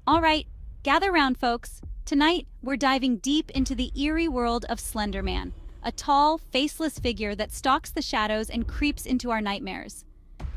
All right, gather round, folks. Tonight, we're diving deep into the eerie world of Slender Man, a tall, faceless figure that stalks the shadows and creeps into our nightmares.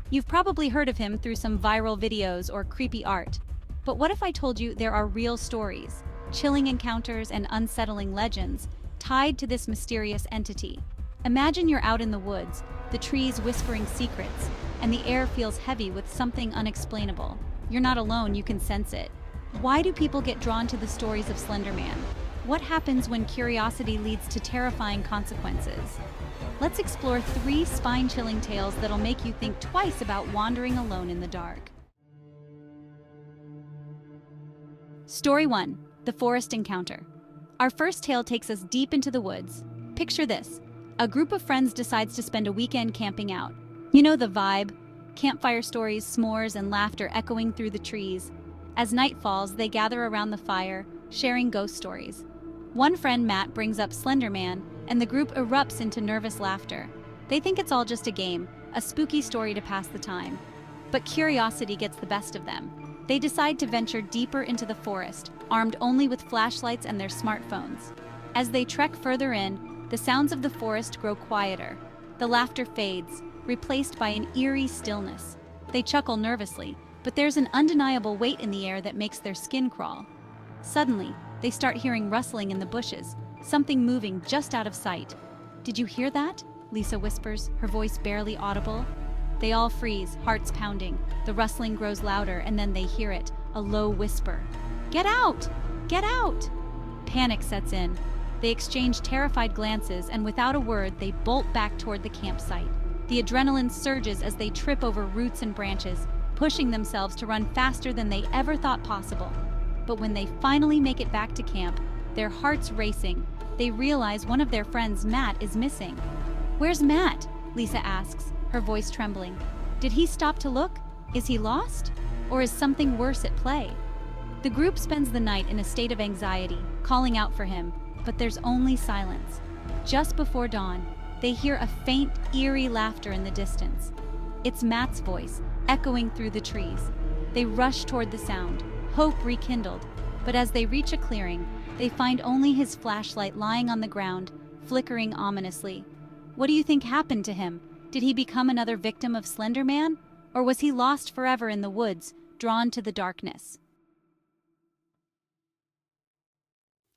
You've probably heard of him through some viral videos or creepy art. But what if I told you there are real stories, chilling encounters, and unsettling legends tied to this mysterious entity? Imagine you're out in the woods, the trees whispering secrets, and the air feels heavy with something unexplainable. You're not alone, you can sense it. Why do people get drawn to the stories of Slender Man? What happens when curiosity leads to terrifying consequences? Let's explore 3 spine-chilling tales that'll make you think twice about wandering alone in the dark. Story 1. The Forest Encounter. Our first tale takes us deep into the woods. Picture this. A group of friends decides to spend a weekend camping out. You know the vibe. Campfire stories, s'mores, and laughter echoing through the trees. As night falls, they gather around the fire, sharing ghost stories. One friend, Matt, brings up Slender Man, and the group erupts into nervous laughter. They think it's all just a game, a spooky story to pass the time. But curiosity gets the best of them. They decide to venture deeper into the forest, armed only with flashlights and their smartphones. As they trek further in, the sounds of the forest grow quieter. The laughter fades, replaced by an eerie stillness. They chuckle nervously, but there's an undeniable weight in the air that makes their skin crawl. Suddenly, they start hearing rustling in the bushes, something moving just out of sight. "Did you hear that?" Lisa whispers, her voice barely audible. They all freeze, hearts pounding. The rustling grows louder, and then they hear it, a low whisper. "Get out! Get out!" Panic sets in. They exchange terrified glances, and without a word, they bolt back toward the campsite. The adrenaline surges as they trip over roots and branches, pushing themselves to run faster than they ever thought possible. But when they finally make it back to camp, their hearts racing, they realize one of their friends, Matt, is missing. "Where's Matt?" Lisa asks, her voice trembling. "Did he stop to look? Is he lost? Or is something worse at play?" The group spends the night in a state of anxiety, calling out for him, but there's only silence. Just before dawn, they hear a faint, eerie laughter in the distance. It's Matt's voice, echoing through the trees. They rush toward the sound, hope rekindled, but as they reach a clearing, they find only his flashlight lying on the ground, flickering ominously. What do you think happened to him? Did he become another victim of Slender Man? Or was he lost forever in the woods, drawn to the darkness?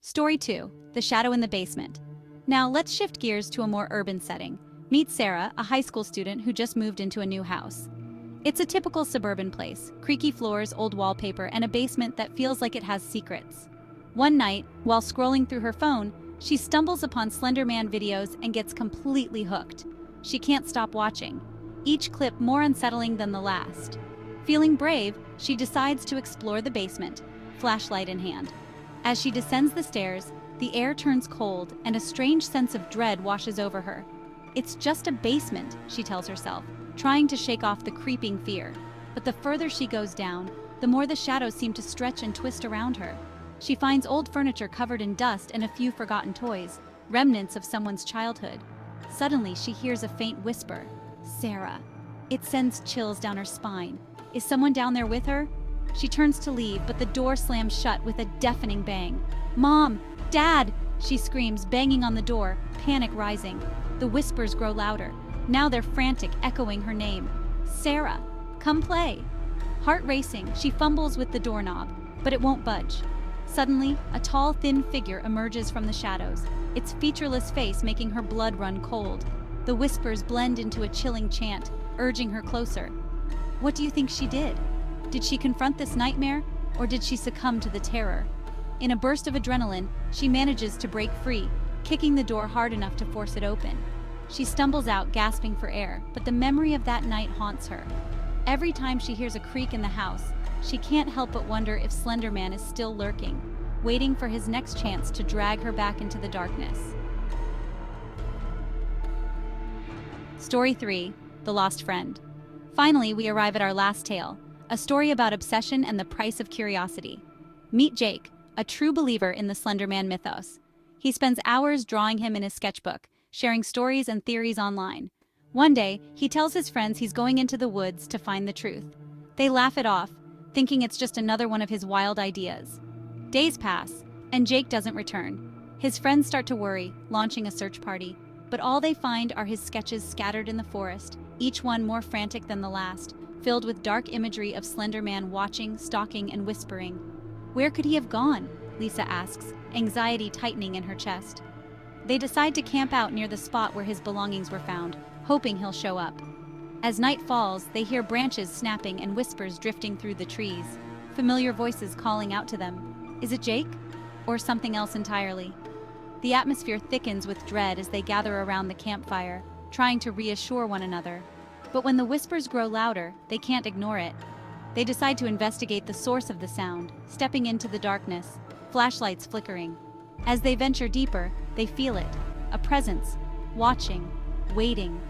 Story 2. The Shadow in the Basement. Now let's shift gears to a more urban setting. Meet Sarah, a high school student who just moved into a new house. It's a typical suburban place, creaky floors, old wallpaper, and a basement that feels like it has secrets. One night, while scrolling through her phone, she stumbles upon Slender Man videos and gets completely hooked. She can't stop watching, each clip more unsettling than the last. Feeling brave, she decides to explore the basement, flashlight in hand. As she descends the stairs, the air turns cold and a strange sense of dread washes over her. It's just a basement, she tells herself, trying to shake off the creeping fear. But the further she goes down, the more the shadows seem to stretch and twist around her. She finds old furniture covered in dust and a few forgotten toys, remnants of someone's childhood. Suddenly, she hears a faint whisper, "Sarah." It sends chills down her spine. Is someone down there with her? She turns to leave, but the door slams shut with a deafening bang. "Mom! Dad!" she screams, banging on the door, panic rising. The whispers grow louder. Now they're frantic, echoing her name. "Sarah, come play." Heart racing, she fumbles with the doorknob, but it won't budge. Suddenly, a tall, thin figure emerges from the shadows, its featureless face making her blood run cold. The whispers blend into a chilling chant, urging her closer. What do you think she did? Did she confront this nightmare, or did she succumb to the terror? In a burst of adrenaline, she manages to break free, kicking the door hard enough to force it open. She stumbles out, gasping for air, but the memory of that night haunts her. Every time she hears a creak in the house, she can't help but wonder if Slender Man is still lurking, waiting for his next chance to drag her back into the darkness. Story 3. The Lost Friend. Finally, we arrive at our last tale, a story about obsession and the price of curiosity. Meet Jake, a true believer in the Slender Man mythos. He spends hours drawing him in his sketchbook, sharing stories and theories online. One day, he tells his friends he's going into the woods to find the truth. They laugh it off, thinking it's just another one of his wild ideas. Days pass, and Jake doesn't return. His friends start to worry, launching a search party, but all they find are his sketches scattered in the forest, each one more frantic than the last, filled with dark imagery of Slender Man watching, stalking, and whispering. Where could he have gone? Lisa asks, anxiety tightening in her chest. They decide to camp out near the spot where his belongings were found, hoping he'll show up. As night falls, they hear branches snapping and whispers drifting through the trees, familiar voices calling out to them. Is it Jake? Or something else entirely? The atmosphere thickens with dread as they gather around the campfire, trying to reassure one another. But when the whispers grow louder, they can't ignore it. They decide to investigate the source of the sound, stepping into the darkness, flashlights flickering. As they venture deeper, they feel it, a presence, watching, waiting.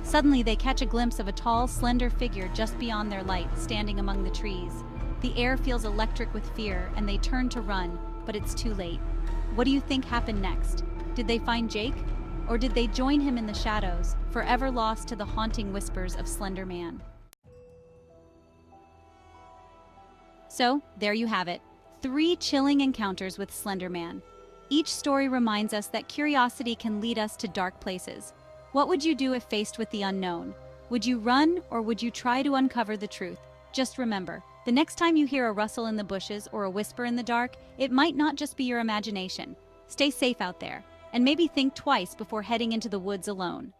Suddenly they catch a glimpse of a tall, slender figure just beyond their light, standing among the trees. The air feels electric with fear, and they turn to run, but it's too late. What do you think happened next? Did they find Jake? Or did they join him in the shadows, forever lost to the haunting whispers of Slender Man? So, there you have it. 3 chilling encounters with Slender Man. Each story reminds us that curiosity can lead us to dark places. What would you do if faced with the unknown? Would you run, or would you try to uncover the truth? Just remember, the next time you hear a rustle in the bushes or a whisper in the dark, it might not just be your imagination. Stay safe out there, and maybe think twice before heading into the woods alone.